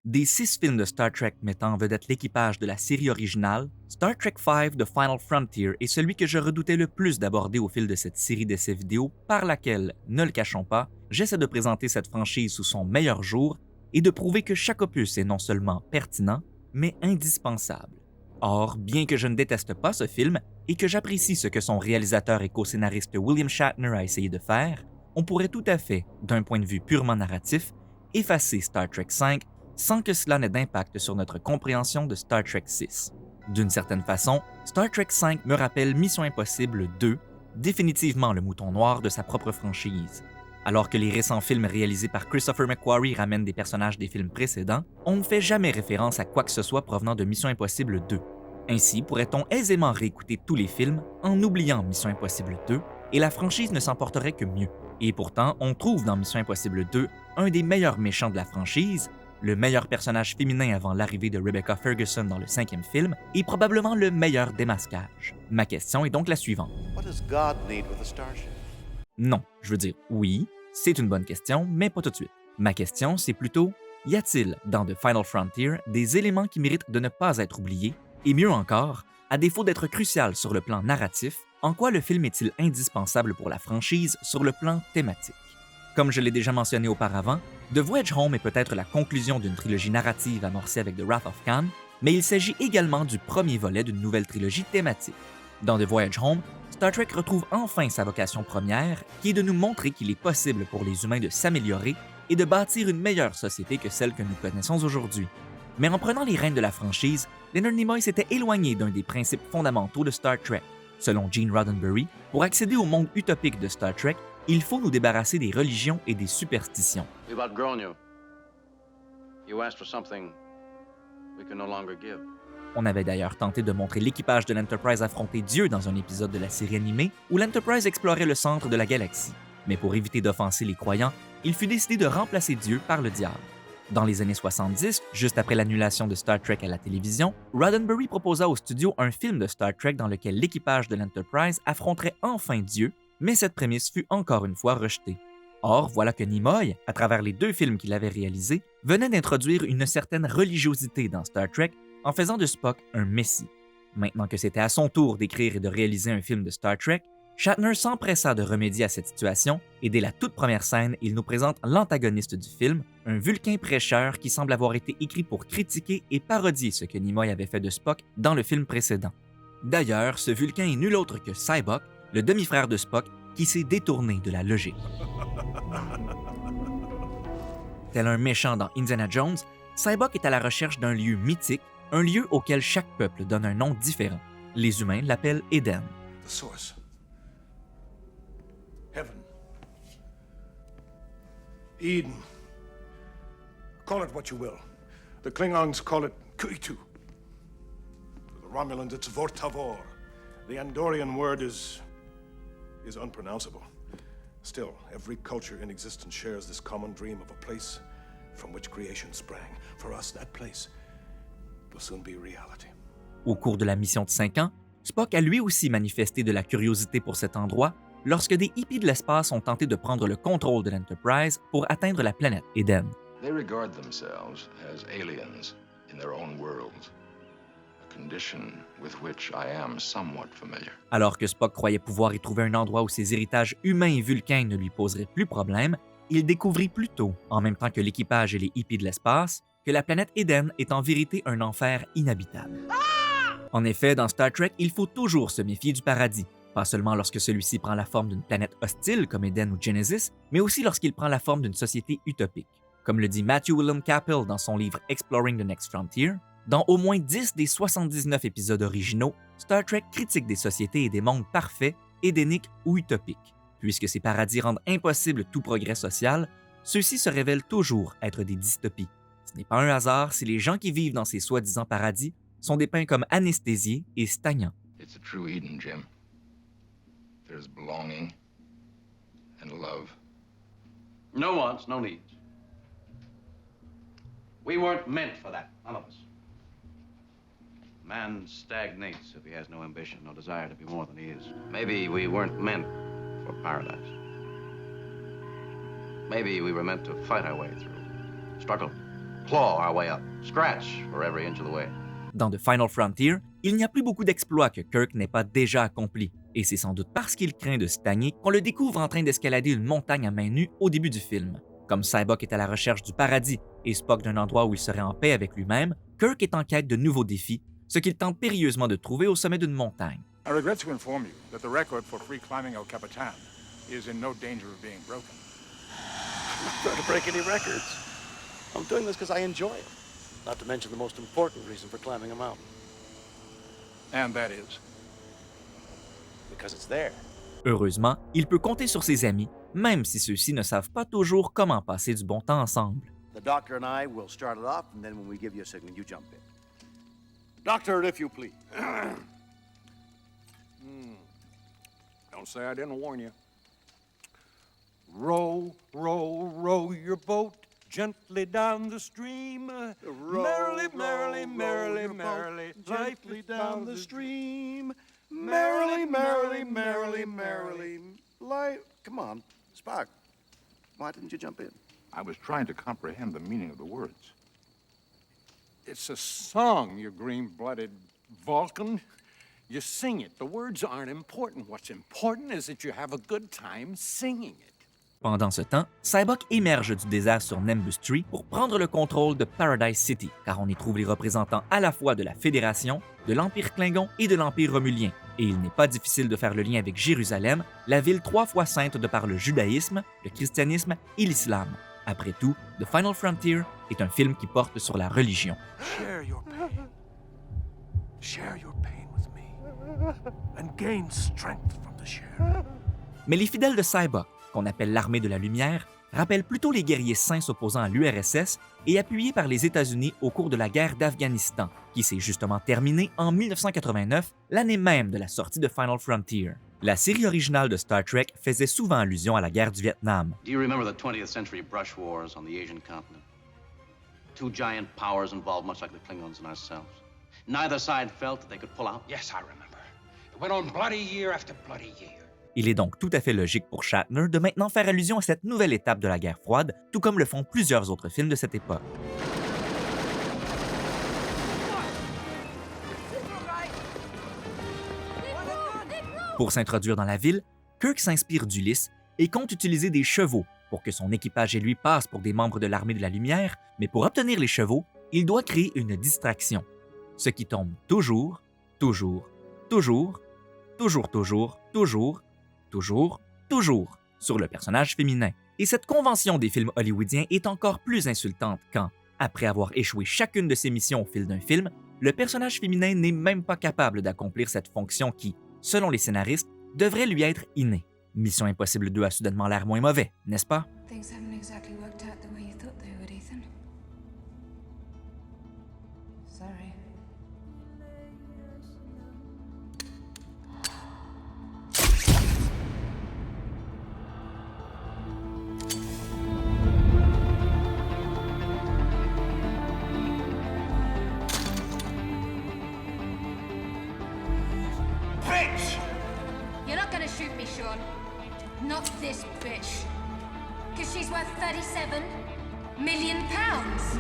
Des 6 films de Star Trek mettant en vedette l'équipage de la série originale, Star Trek V The Final Frontier est celui que je redoutais le plus d'aborder au fil de cette série d'essais vidéo par laquelle, ne le cachons pas, j'essaie de présenter cette franchise sous son meilleur jour et de prouver que chaque opus est non seulement pertinent, mais indispensable. Or, bien que je ne déteste pas ce film et que j'apprécie ce que son réalisateur et co-scénariste William Shatner a essayé de faire, on pourrait tout à fait, d'un point de vue purement narratif, effacer Star Trek V sans que cela n'ait d'impact sur notre compréhension de Star Trek VI. D'une certaine façon, Star Trek V me rappelle Mission Impossible 2, définitivement le mouton noir de sa propre franchise. Alors que les récents films réalisés par Christopher McQuarrie ramènent des personnages des films précédents, on ne fait jamais référence à quoi que ce soit provenant de Mission Impossible 2. Ainsi, pourrait-on aisément réécouter tous les films en oubliant Mission Impossible 2 et la franchise ne s'en porterait que mieux. Et pourtant, on trouve dans Mission Impossible 2 un des meilleurs méchants de la franchise, le meilleur personnage féminin avant l'arrivée de Rebecca Ferguson dans le 5e film et probablement le meilleur démasquage. Ma question est donc la suivante. Non, je veux dire oui, c'est une bonne question, mais pas tout de suite. Ma question, c'est plutôt, y a-t-il, dans The Final Frontier, des éléments qui méritent de ne pas être oubliés? Et mieux encore, à défaut d'être crucial sur le plan narratif, en quoi le film est-il indispensable pour la franchise sur le plan thématique? Comme je l'ai déjà mentionné auparavant, The Voyage Home est peut-être la conclusion d'une trilogie narrative amorcée avec The Wrath of Khan, mais il s'agit également du premier volet d'une nouvelle trilogie thématique. Dans The Voyage Home, Star Trek retrouve enfin sa vocation première, qui est de nous montrer qu'il est possible pour les humains de s'améliorer et de bâtir une meilleure société que celle que nous connaissons aujourd'hui. Mais en prenant les rênes de la franchise, Leonard Nimoy s'était éloigné d'un des principes fondamentaux de Star Trek. Selon Gene Roddenberry, pour accéder au monde utopique de Star Trek, il faut nous débarrasser des religions et des superstitions. On avait d'ailleurs tenté de montrer l'équipage de l'Enterprise affronter Dieu dans un épisode de la série animée où l'Enterprise explorait le centre de la galaxie. Mais pour éviter d'offenser les croyants, il fut décidé de remplacer Dieu par le diable. Dans les années 70, juste après l'annulation de Star Trek à la télévision, Roddenberry proposa au studio un film de Star Trek dans lequel l'équipage de l'Enterprise affronterait enfin Dieu, mais cette prémisse fut encore une fois rejetée. Or, voilà que Nimoy, à travers les 2 films qu'il avait réalisés, venait d'introduire une certaine religiosité dans Star Trek en faisant de Spock un messie. Maintenant que c'était à son tour d'écrire et de réaliser un film de Star Trek, Shatner s'empressa de remédier à cette situation et dès la toute première scène, il nous présente l'antagoniste du film, un Vulcain prêcheur qui semble avoir été écrit pour critiquer et parodier ce que Nimoy avait fait de Spock dans le film précédent. D'ailleurs, ce Vulcain est nul autre que Sybok, le demi-frère de Spock, qui s'est détourné de la logique. Tel un méchant dans Indiana Jones, Sybok est à la recherche d'un lieu mythique, un lieu auquel chaque peuple donne un nom différent. Les humains l'appellent Eden. The source. Heaven. Eden. Call it what you will. The Klingons call it Kuitu. For the Romulans, it's Vortavor. The Andorian word is unpronounceable. Still, every culture in existence shares this common dream of a place from which creation sprang. For us, that place will soon be reality. Au cours de la mission de 5 ans, Spock a lui aussi manifesté de la curiosité pour cet endroit lorsque des hippies de l'espace ont tenté de prendre le contrôle de l'Enterprise pour atteindre la planète Eden. They regard themselves as aliens in their own worlds. Condition with which I am somewhat familiar. Alors que Spock croyait pouvoir y trouver un endroit où ses héritages humains et vulcains ne lui poseraient plus problème, il découvrit plus tôt, en même temps que l'équipage et les hippies de l'espace, que la planète Eden est en vérité un enfer inhabitable. En effet, dans Star Trek, il faut toujours se méfier du paradis, pas seulement lorsque celui-ci prend la forme d'une planète hostile comme Eden ou Genesis, mais aussi lorsqu'il prend la forme d'une société utopique. Comme le dit Matthew William Cappell dans son livre Exploring the Next Frontier, dans au moins 10 des 79 épisodes originaux, Star Trek critique des sociétés et des mondes parfaits, édéniques ou utopiques. Puisque ces paradis rendent impossible tout progrès social, ceux-ci se révèlent toujours être des dystopies. Ce n'est pas un hasard si les gens qui vivent dans ces soi-disant paradis sont dépeints comme anesthésiés et stagnants. It's a true Eden, Jim. There's belonging and love. No wants, no needs. We weren't meant for that, none of us. Man stagnates if he has no ambition, no desire to be more than he is. Maybe we weren't meant for paradise. Maybe we were meant to fight our way through, struggle, claw our way up, scratch for every inch of the way. Dans The Final Frontier, il n'y a plus beaucoup d'exploits que Kirk n'ait pas déjà accomplis, et c'est sans doute parce qu'il craint de stagner qu'on le découvre en train d'escalader une montagne à main nue au début du film. Comme Sybok est à la recherche du paradis et Spock d'un endroit où il serait en paix avec lui-même, Kirk est en quête de nouveaux défis, ce qu'il tente périlleusement de trouver au sommet d'une montagne. I regret to inform you that the record for free climbing El Capitan is in no danger of being broken. I'm not trying to break any records. I'm doing this because I enjoy it. Not to mention the most important reason for climbing a mountain. And that is? Because it's there. Heureusement, il peut compter sur ses amis, même si ceux-ci ne savent pas toujours comment passer du bon temps ensemble. The doctor and I will start it off, and then when we give you a signal, you jump in. Doctor, if you please. Don't say I didn't warn you. Row, row, row your boat gently down the stream. Merrily, merrily, merrily, merrily, gently down the stream. Merrily, merrily, merrily, merrily. Come on, Spock. Why didn't you jump in? I was trying to comprehend the meaning of the words. It's a song, you green-blooded Vulcan. You sing it. The words aren't important. What's important is that you have a good time singing it. Pendant ce temps, Sybok émerge du désert sur Nimbus 3 pour prendre le contrôle de Paradise City, car on y trouve les représentants à la fois de la Fédération, de l'Empire Klingon et de l'Empire Romulien, et il n'est pas difficile de faire le lien avec Jérusalem, la ville 3 fois sainte de par le judaïsme, le christianisme et l'islam. Après tout, The Final Frontier est un film qui porte sur la religion. Share your pain. Share your pain with me. And gain strength from the share. Mais les fidèles de Sybok, qu'on appelle l'armée de la lumière, rappellent plutôt les guerriers saints s'opposant à l'URSS et appuyés par les États-Unis au cours de la guerre d'Afghanistan, qui s'est justement terminée en 1989, l'année même de la sortie de Final Frontier. La série originale de Star Trek faisait souvent allusion à la guerre du Vietnam. Do you remember the 20th century brush wars on the Asian continent? Two giant powers involved, much like the Klingons and ourselves. Neither side felt that they could pull out. Yes, I remember. It went on bloody year after bloody year. Il est donc tout à fait logique pour Shatner de maintenant faire allusion à cette nouvelle étape de la guerre froide, tout comme le font plusieurs autres films de cette époque. Pour s'introduire dans la ville, Kirk s'inspire d'Ulysse et compte utiliser des chevaux pour que son équipage et lui passent pour des membres de l'armée de la lumière, mais pour obtenir les chevaux, il doit créer une distraction, ce qui tombe toujours, toujours, toujours, toujours, toujours, toujours, toujours, toujours sur le personnage féminin. Et cette convention des films hollywoodiens est encore plus insultante quand, après avoir échoué chacune de ses missions au fil d'un film, le personnage féminin n'est même pas capable d'accomplir cette fonction qui, selon les scénaristes, devrait lui être innée. Mission Impossible 2 a soudainement l'air moins mauvais, n'est-ce pas? Things haven't exactly worked out the way you thought they would, Ethan. Sorry. Bitch! You're not gonna shoot me, Sean. Not this bitch. Because she's worth 37 million pounds.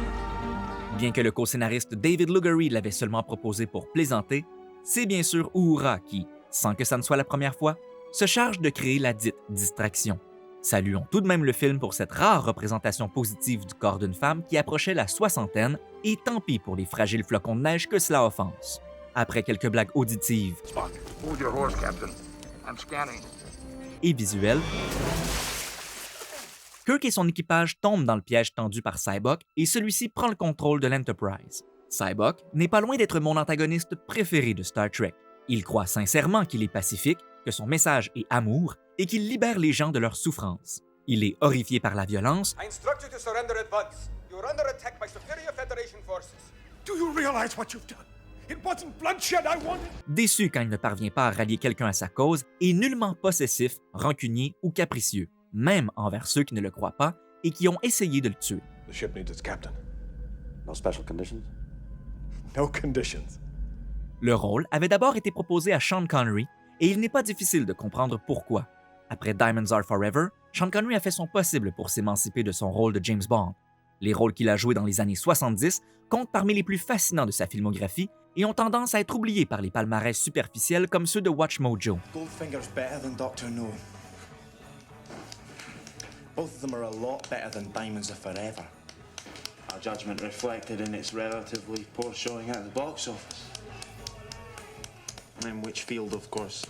Bien que le co-scénariste David Lugery l'avait seulement proposé pour plaisanter, c'est bien sûr Uhura qui, sans que ça ne soit la première fois, se charge de créer la dite distraction. Saluons tout de même le film pour cette rare représentation positive du corps d'une femme qui approchait la soixantaine, et tant pis pour les fragiles flocons de neige que cela offense. Après quelques blagues auditives Spock, hold your horse, Captain. I'm scanning. et visuelles, Kirk et son équipage tombent dans le piège tendu par Sybok et celui-ci prend le contrôle de l'Enterprise. Sybok n'est pas loin d'être mon antagoniste préféré de Star Trek. Il croit sincèrement qu'il est pacifique, que son message est amour et qu'il libère les gens de leur souffrance. Il est horrifié par la violence, I instruct you to surrender at once. You are under attack by superior Federation forces. Do you realize what you've done? It wasn't bloodshed I wanted. déçu quand il ne parvient pas à rallier quelqu'un à sa cause et nullement possessif, rancunier ou capricieux, même envers ceux qui ne le croient pas et qui ont essayé de le tuer. The ship needs its captain. No special conditions? No conditions. Le rôle avait d'abord été proposé à Sean Connery et il n'est pas difficile de comprendre pourquoi. Après Diamonds Are Forever, Sean Connery a fait son possible pour s'émanciper de son rôle de James Bond. Les rôles qu'il a joués dans les années 70 comptent parmi les plus fascinants de sa filmographie et ont tendance à être oubliés par les palmarès superficiels comme ceux de Watch Mojo. Goldfinger's better than Dr. No. Both of them are a lot better than Diamonds Are Forever. Our judgment reflected in its relatively poor showing at the box office. And in Witchfield, of course,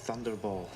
Thunderball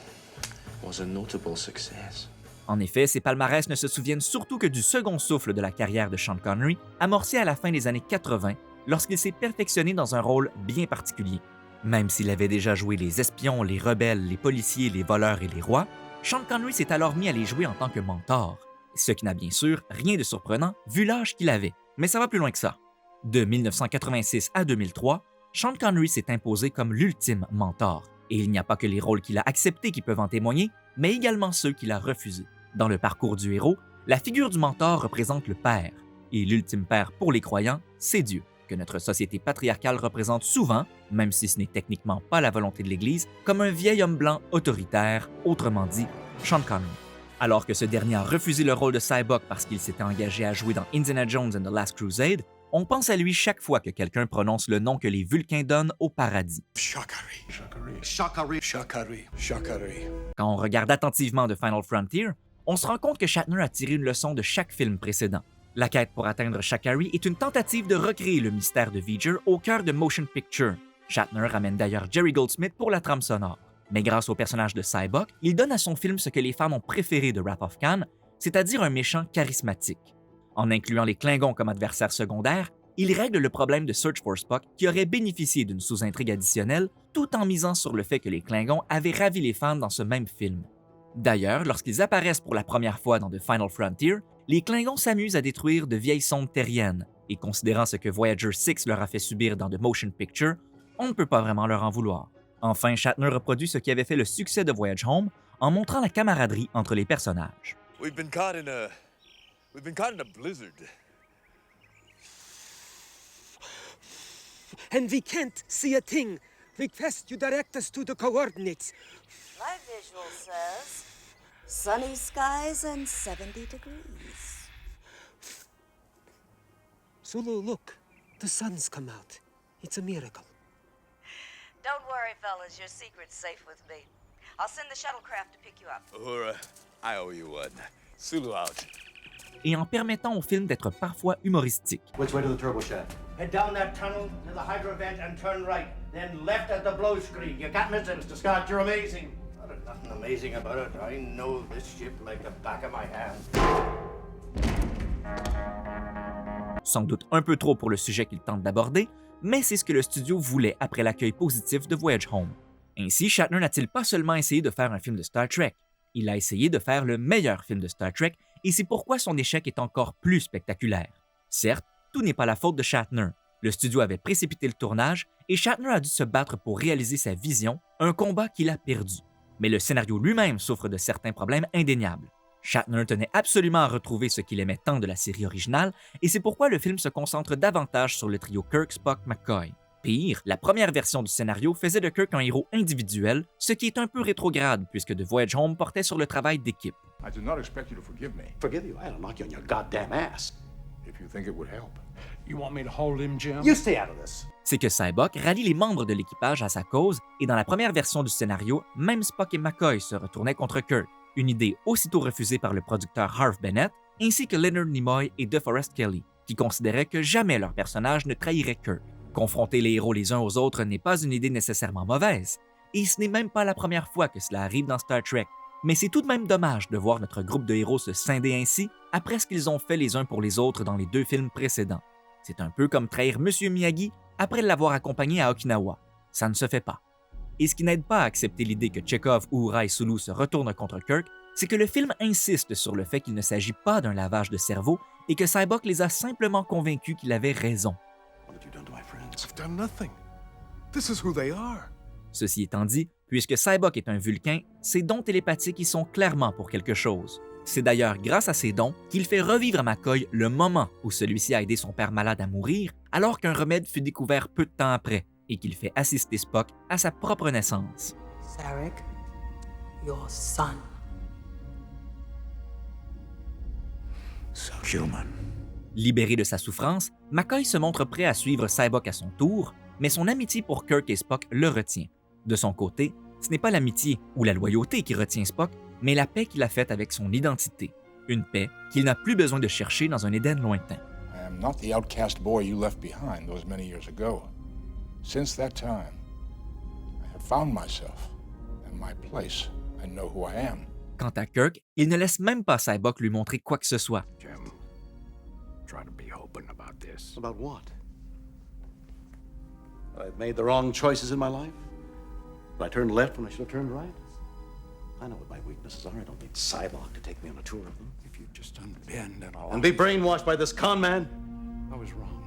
was a notable success. En effet, ces palmarès ne se souviennent surtout que du second souffle de la carrière de Sean Connery, amorcé à la fin des années 80, lorsqu'il s'est perfectionné dans un rôle bien particulier. Même s'il avait déjà joué les espions, les rebelles, les policiers, les voleurs et les rois, Sean Connery s'est alors mis à les jouer en tant que mentor, ce qui n'a bien sûr rien de surprenant vu l'âge qu'il avait, mais ça va plus loin que ça. De 1986 à 2003, Sean Connery s'est imposé comme l'ultime mentor, et il n'y a pas que les rôles qu'il a acceptés qui peuvent en témoigner, mais également ceux qu'il a refusés. Dans le parcours du héros, la figure du mentor représente le père, et l'ultime père pour les croyants, c'est Dieu, que notre société patriarcale représente souvent, même si ce n'est techniquement pas la volonté de l'Église, comme un vieil homme blanc autoritaire, autrement dit, Sean Connery. Alors que ce dernier a refusé le rôle de Cyborg parce qu'il s'était engagé à jouer dans Indiana Jones and the Last Crusade, on pense à lui chaque fois que quelqu'un prononce le nom que les Vulcains donnent au paradis. Shakari. Shakari. Shakari. Shakari. Shakari. Quand on regarde attentivement The Final Frontier, on se rend compte que Shatner a tiré une leçon de chaque film précédent. La quête pour atteindre Shakari est une tentative de recréer le mystère de V'ger au cœur de Motion Picture. Shatner ramène d'ailleurs Jerry Goldsmith pour la trame sonore. Mais grâce au personnage de Cyborg, il donne à son film ce que les fans ont préféré de Wrath of Khan, c'est-à-dire un méchant charismatique. En incluant les Klingons comme adversaires secondaires, il règle le problème de Search for Spock qui aurait bénéficié d'une sous-intrigue additionnelle tout en misant sur le fait que les Klingons avaient ravi les fans dans ce même film. D'ailleurs, lorsqu'ils apparaissent pour la première fois dans The Final Frontier, les Klingons s'amusent à détruire de vieilles sondes terriennes, et considérant ce que Voyager 6 leur a fait subir dans The Motion Picture, on ne peut pas vraiment leur en vouloir. Enfin, Shatner reproduit ce qui avait fait le succès de Voyage Home en montrant la camaraderie entre les personnages. We've been caught in a blizzard. And we can't see a thing. Request you direct us to the coordinates. My visual says sunny skies and 70 degrees. Sulu, look. The sun's come out. It's a miracle. Don't worry, fellas. Your secret's safe with me. I'll send the shuttlecraft to pick you up. Uhura, I owe you one. Sulu out. Et en permettant au film d'être parfois humoristique. Which way to the turbo shaft? Head down that tunnel to the hydro vent and turn right. Then left at the blow screen. You can't miss it, Mr. Scott. You're amazing. There's nothing amazing about it. I know this ship like the back of my hand. Sans doute un peu trop pour le sujet qu'il tente d'aborder, mais c'est ce que le studio voulait après l'accueil positif de Voyage Home. Ainsi, Shatner n'a-t-il pas seulement essayé de faire un film de Star Trek, il a essayé de faire le meilleur film de Star Trek, et c'est pourquoi son échec est encore plus spectaculaire. Certes, tout n'est pas la faute de Shatner. Le studio avait précipité le tournage et Shatner a dû se battre pour réaliser sa vision, un combat qu'il a perdu. Mais le scénario lui-même souffre de certains problèmes indéniables. Shatner tenait absolument à retrouver ce qu'il aimait tant de la série originale, et c'est pourquoi le film se concentre davantage sur le trio Kirk, Spock, McCoy. Pire, la première version du scénario faisait de Kirk un héros individuel, ce qui est un peu rétrograde puisque The Voyage Home portait sur le travail d'équipe. I do not expect you to forgive me. Forgive you? I'll knock you on your goddamn ass. If you think it would help. You want me to hold him, Jim? You stay out of this. C'est que Cyborg rallie les membres de l'équipage à sa cause, et dans la première version du scénario, même Spock et McCoy se retournaient contre Kirk, une idée aussitôt refusée par le producteur Harve Bennett, ainsi que Leonard Nimoy et DeForest Kelley, qui considéraient que jamais leur personnage ne trahirait Kirk. Confronter les héros les uns aux autres n'est pas une idée nécessairement mauvaise, et ce n'est même pas la première fois que cela arrive dans Star Trek, mais c'est tout de même dommage de voir notre groupe de héros se scinder ainsi après ce qu'ils ont fait les uns pour les autres dans les deux films précédents. C'est un peu comme trahir Monsieur Miyagi après l'avoir accompagné à Okinawa. Ça ne se fait pas. Et ce qui n'aide pas à accepter l'idée que Chekhov, Uhura et Sulu se retournent contre Kirk, c'est que le film insiste sur le fait qu'il ne s'agit pas d'un lavage de cerveau et que Cyborg les a simplement convaincus qu'il avait raison. I've done nothing. This is who they are. Ceci étant dit, puisque Cyborg est un Vulcain, ses dons télépathiques y sont clairement pour quelque chose. C'est d'ailleurs grâce à ces dons qu'il fait revivre à McCoy le moment où celui-ci a aidé son père malade à mourir, alors qu'un remède fut découvert peu de temps après, et qu'il fait assister Spock à sa propre naissance. Sarek, your son. So human. Libéré de sa souffrance, McCoy se montre prêt à suivre Sybok à son tour, mais son amitié pour Kirk et Spock le retient. De son côté, ce n'est pas l'amitié ou la loyauté qui retient Spock, mais la paix qu'il a faite avec son identité. Une paix qu'il n'a plus besoin de chercher dans un Éden lointain. I am not the outcast boy you left behind those many years ago. Since that time, I have found myself and my place. I know who I am. Quant à Kirk, il ne laisse même pas Sybok lui montrer quoi que ce soit. Jim, try to be open about this. About what? I've made the wrong choices in my life? I turned left when I should have turned right? I know what my weaknesses are. I don't need Sybok to take me on a tour of them. If you just unbend and I'll... And be brainwashed by this con man? I was wrong.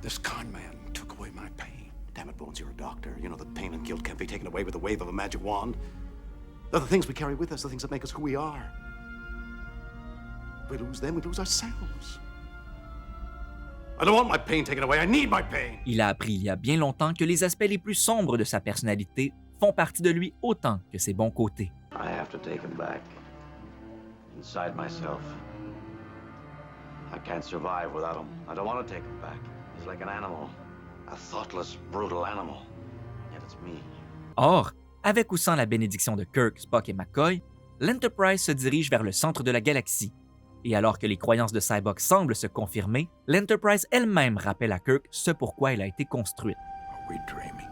This con man took away my pain. Damn it, Bones, you're a doctor. You know that pain and guilt can't be taken away with the wave of a magic wand. They're the things we carry with us, the things that make us who we are. If we lose them, we lose ourselves. I don't want my pain taken away. I need my pain. Il a appris il y a bien longtemps que les aspects les plus sombres de sa personnalité font partie de lui autant que ses bons côtés. I have to take him back. Inside myself. I can't survive without him. I don't want to take him back. He's like an animal. A thoughtless, brutal animal. Yet it's me. Or, avec ou sans la bénédiction de Kirk, Spock et McCoy, l'Enterprise se dirige vers le centre de la galaxie. Et alors que les croyances de Sybok semblent se confirmer, l'Enterprise elle-même rappelle à Kirk ce pourquoi elle a été construite. Are we dreaming?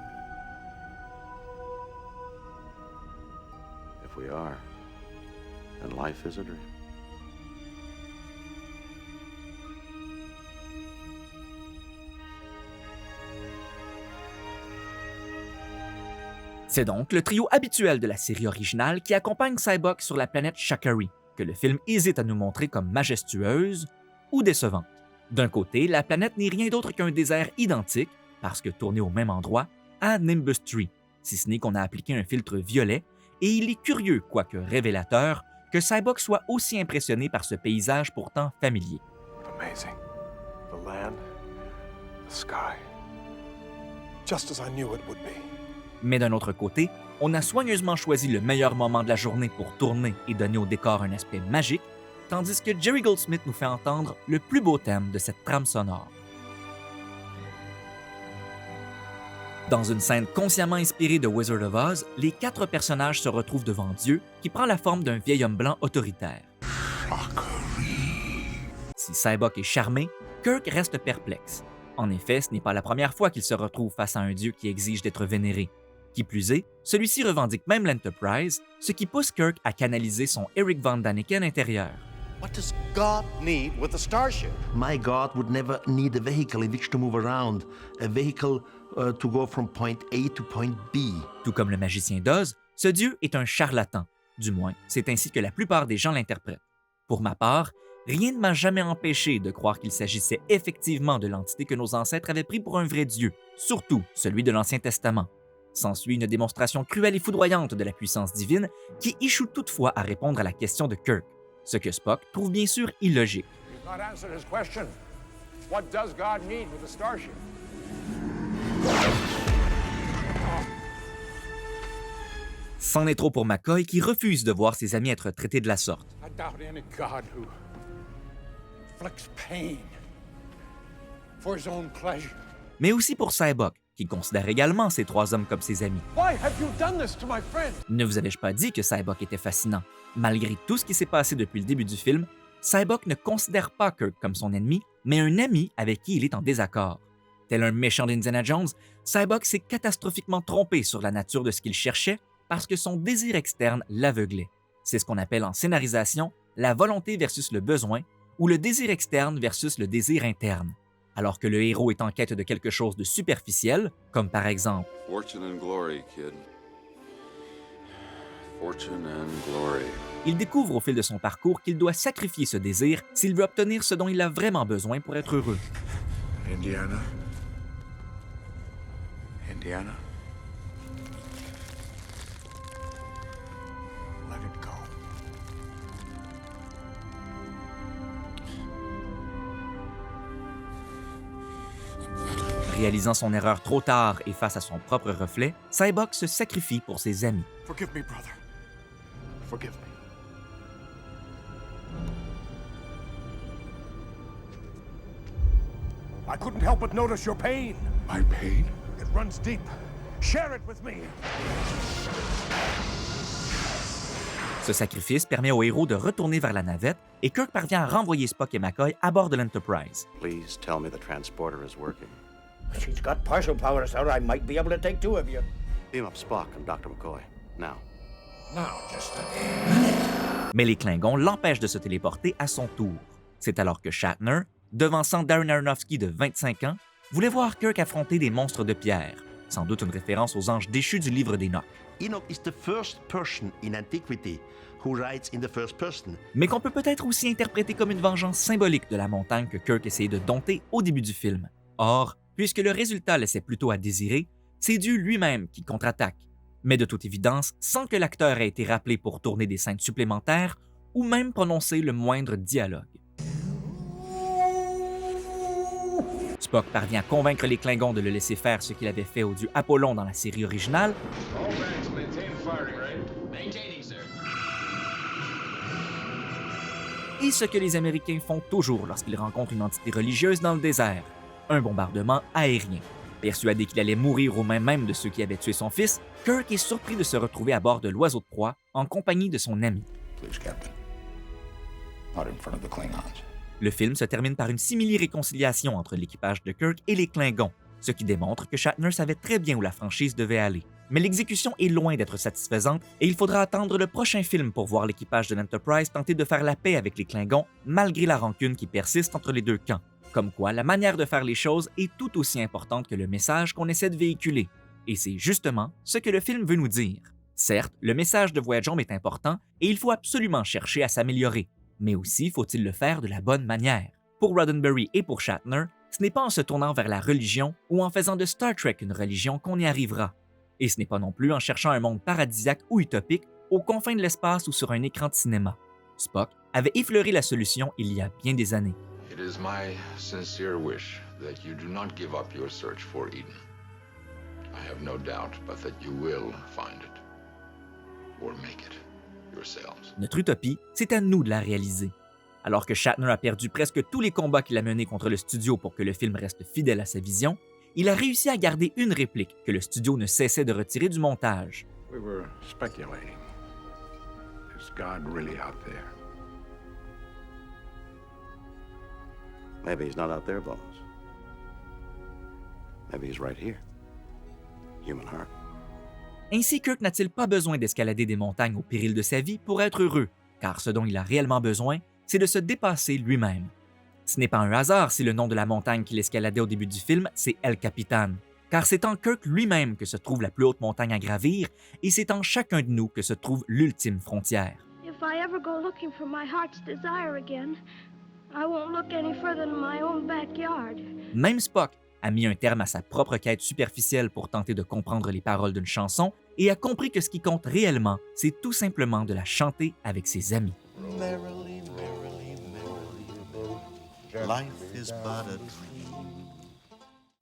If we are, then life is a dream. C'est donc le trio habituel de la série originale qui accompagne Sybok sur la planète Shakari, que le film hésite à nous montrer comme majestueuse ou décevante. D'un côté, la planète n'est rien d'autre qu'un désert identique, parce que tourné au même endroit, à Nimbus 3, si ce n'est qu'on a appliqué un filtre violet, et il est curieux, quoique révélateur, que Sybok soit aussi impressionné par ce paysage pourtant familier. Amazing. The land, the sky. Just as I knew it would be. Mais d'un autre côté, on a soigneusement choisi le meilleur moment de la journée pour tourner et donner au décor un aspect magique, tandis que Jerry Goldsmith nous fait entendre le plus beau thème de cette trame sonore. Dans une scène consciemment inspirée de Wizard of Oz, les 4 personnages se retrouvent devant Dieu, qui prend la forme d'un vieil homme blanc autoritaire. Si Sybok est charmé, Kirk reste perplexe. En effet, ce n'est pas la première fois qu'il se retrouve face à un dieu qui exige d'être vénéré. Qui plus est, celui-ci revendique même l'Enterprise, ce qui pousse Kirk à canaliser son Eric Von Daniken intérieur. What does God need with a starship? My God would never need a vehicle in which to move around, a vehicle to go from point A to point B. Tout comme le magicien d'Oz, ce dieu est un charlatan. Du moins, c'est ainsi que la plupart des gens l'interprètent. Pour ma part, rien ne m'a jamais empêché de croire qu'il s'agissait effectivement de l'entité que nos ancêtres avaient pris pour un vrai dieu, surtout celui de l'Ancien Testament. S'ensuit une démonstration cruelle et foudroyante de la puissance divine qui échoue toutefois à répondre à la question de Kirk, ce que Spock trouve bien sûr illogique. He's not answered his question. What does God need with a starship? C'en est trop pour McCoy qui refuse de voir ses amis être traités de la sorte. I doubt any God who inflicts pain for his own pleasure. Mais aussi pour Sybok, qui considère également ces 3 hommes comme ses amis. Why have you done this to my friend? Ne vous avais-je pas dit que Sybok était fascinant? Malgré tout ce qui s'est passé depuis le début du film, Sybok ne considère pas Kirk comme son ennemi, mais un ami avec qui il est en désaccord. Tel un méchant d'Indiana Jones, Sybok s'est catastrophiquement trompé sur la nature de ce qu'il cherchait parce que son désir externe l'aveuglait. C'est ce qu'on appelle en scénarisation la volonté versus le besoin ou le désir externe versus le désir interne. Alors que le héros est en quête de quelque chose de superficiel, comme par exemple Fortune and glory, kid. Fortune and glory. Il découvre au fil de son parcours qu'il doit sacrifier ce désir s'il veut obtenir ce dont il a vraiment besoin pour être heureux. Indiana. Indiana. Let it go. Réalisant son erreur trop tard et face à son propre reflet, Sybok se sacrifie pour ses amis. Forgive me, brother. Forgive me. I couldn't help but notice your pain. My pain? It runs deep. Share it with me. Ce sacrifice permet au héros de retourner vers la navette et Kirk parvient à renvoyer Spock et McCoy à bord de l'Enterprise. Please tell me the transporter is working. She's got partial power, sir. I might be able to take two of you. Beam up Spock and Dr. McCoy. Now. Now, just Mais les Klingons l'empêchent de se téléporter à son tour. C'est alors que Shatner, devançant Darren Aronofsky de 25 ans, voulait voir Kirk affronter des monstres de pierre, sans doute une référence aux anges déchus du livre d'Enoch. Enoch is the first person in antiquity who writes in the first person. Mais qu'on peut peut-être aussi interpréter comme une vengeance symbolique de la montagne que Kirk essayait de dompter au début du film. Or, puisque le résultat laissait plutôt à désirer, c'est Dieu lui-même qui contre-attaque, mais de toute évidence sans que l'acteur ait été rappelé pour tourner des scènes supplémentaires ou même prononcer le moindre dialogue. Spock parvient à convaincre les Klingons de le laisser faire ce qu'il avait fait au dieu Apollon dans la série originale, et ce que les Américains font toujours lorsqu'ils rencontrent une entité religieuse dans le désert, un bombardement aérien. Persuadé qu'il allait mourir aux mains même de ceux qui avaient tué son fils, Kirk est surpris de se retrouver à bord de l'oiseau de proie en compagnie de son ami. Please, Captain. Not in front of the Klingons. Le film se termine par une simili-réconciliation entre l'équipage de Kirk et les Klingons, ce qui démontre que Shatner savait très bien où la franchise devait aller. Mais l'exécution est loin d'être satisfaisante et il faudra attendre le prochain film pour voir l'équipage de l'Enterprise tenter de faire la paix avec les Klingons malgré la rancune qui persiste entre les deux camps. Comme quoi, la manière de faire les choses est tout aussi importante que le message qu'on essaie de véhiculer. Et c'est justement ce que le film veut nous dire. Certes, le message de Voyage Home est important et il faut absolument chercher à s'améliorer. Mais aussi faut-il le faire de la bonne manière. Pour Roddenberry et pour Shatner, ce n'est pas en se tournant vers la religion ou en faisant de Star Trek une religion qu'on y arrivera. Et ce n'est pas non plus en cherchant un monde paradisiaque ou utopique aux confins de l'espace ou sur un écran de cinéma. Spock avait effleuré la solution il y a bien des années. It is my sincere wish that you do not give up your search for Eden. I have no doubt but that you will find it. Or make it yourselves. Notre utopie, c'est à nous de la réaliser. Alors que Shatner a perdu presque tous les combats qu'il a menés contre le studio pour que le film reste fidèle à sa vision, il a réussi à garder une réplique que le studio ne cessait de retirer du montage. We were speculating. Is God really out there? Maybe he's not out there, Bones. Maybe he's right here. Human heart. Ainsi, Kirk n'a-t-il pas besoin d'escalader des montagnes au péril de sa vie pour être heureux, car ce dont il a réellement besoin, c'est de se dépasser lui-même. Ce n'est pas un hasard si le nom de la montagne qu'il escaladait au début du film, c'est El Capitan, car c'est en Kirk lui-même que se trouve la plus haute montagne à gravir, et c'est en chacun de nous que se trouve l'ultime frontière. If I ever go looking for my heart's desire again, I won't look any further than my own backyard. Même Spock a mis un terme à sa propre quête superficielle pour tenter de comprendre les paroles d'une chanson et a compris que ce qui compte réellement, c'est tout simplement de la chanter avec ses amis. Merrily, merrily, merrily, life is but a dream.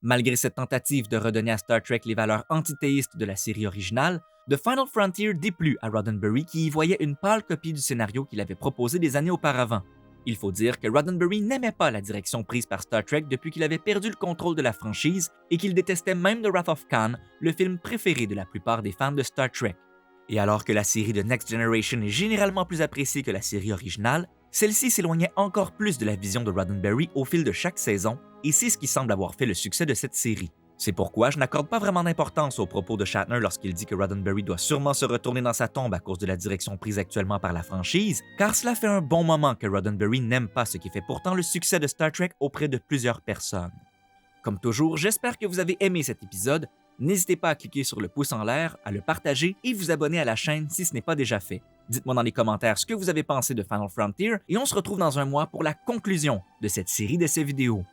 Malgré cette tentative de redonner à Star Trek les valeurs antithéistes de la série originale, The Final Frontier déplut à Roddenberry qui y voyait une pâle copie du scénario qu'il avait proposé des années auparavant. Il faut dire que Roddenberry n'aimait pas la direction prise par Star Trek depuis qu'il avait perdu le contrôle de la franchise et qu'il détestait même The Wrath of Khan, le film préféré de la plupart des fans de Star Trek. Et alors que la série de Next Generation est généralement plus appréciée que la série originale, celle-ci s'éloignait encore plus de la vision de Roddenberry au fil de chaque saison, et c'est ce qui semble avoir fait le succès de cette série. C'est pourquoi je n'accorde pas vraiment d'importance aux propos de Shatner lorsqu'il dit que Roddenberry doit sûrement se retourner dans sa tombe à cause de la direction prise actuellement par la franchise, car cela fait un bon moment que Roddenberry n'aime pas ce qui fait pourtant le succès de Star Trek auprès de plusieurs personnes. Comme toujours, j'espère que vous avez aimé cet épisode. N'hésitez pas à cliquer sur le pouce en l'air, à le partager et vous abonner à la chaîne si ce n'est pas déjà fait. Dites-moi dans les commentaires ce que vous avez pensé de Final Frontier et on se retrouve dans un mois pour la conclusion de cette série d'essais vidéo.